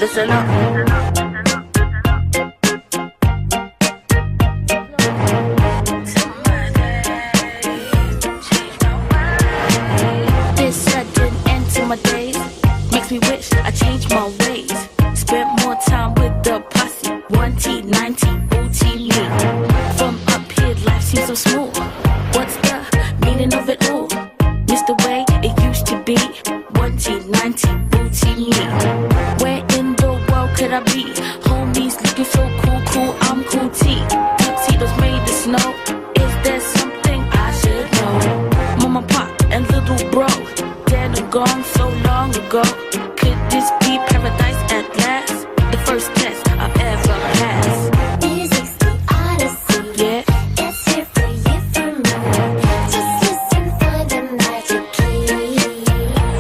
Listen up. This sudden end to my days makes me wish I changed my ways. Spent more time with the posse. 1T, 90, booty me. From up here, life seems so smooth. What's the meaning of it all? Missed the way it used to be. 1T, 90, booty me. Where in the world could I be? Homies looking so cool, I'm cool T. Tuxedos made of snow. Is there something I should know? Mama, pop, and little bro, dead and gone so long ago. Could this be paradise at last? The first test I've ever passed. Music's the odyssey. Yeah. It's here for you, for me. Just listen for the magic key.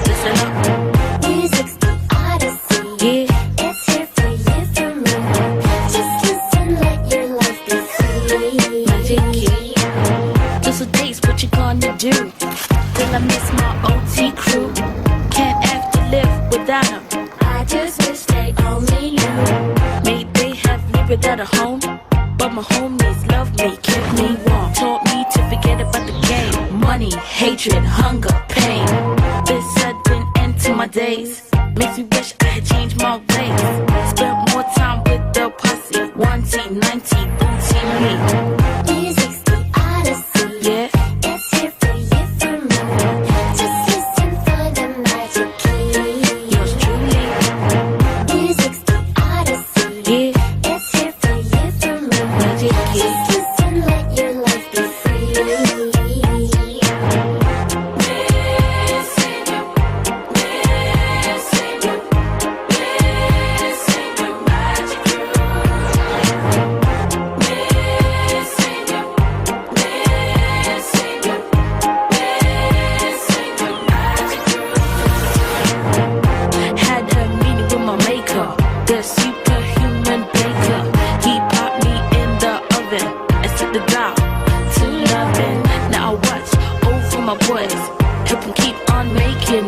Listen up. Music's the odyssey. Yeah. It's here for you, for me. Just listen, let your life be free. Magic key. Just a days, what you gonna do? Till I miss my OT crew. Can't have to live without them. I just wish they only knew. May they have lived without a home, but my homies love me, kept me warm. Taught me to forget about the game. Money, hatred, hunger, pain. This sudden end to my days makes me wish I had changed my ways. Spent more time with the posse. 1T, 90, booty me. Music's the odyssey. Yeah. It's here for you, for me. Just listen for the magic key. Yours truly. Music's the odyssey. Yeah. It's here for you, for me. Magic key. Just listen, let your life be free. Had a meeting with my maker, the superhuman baker. He popped me in the oven and set the dial to loving. Now I watch over my boys, help them keep on making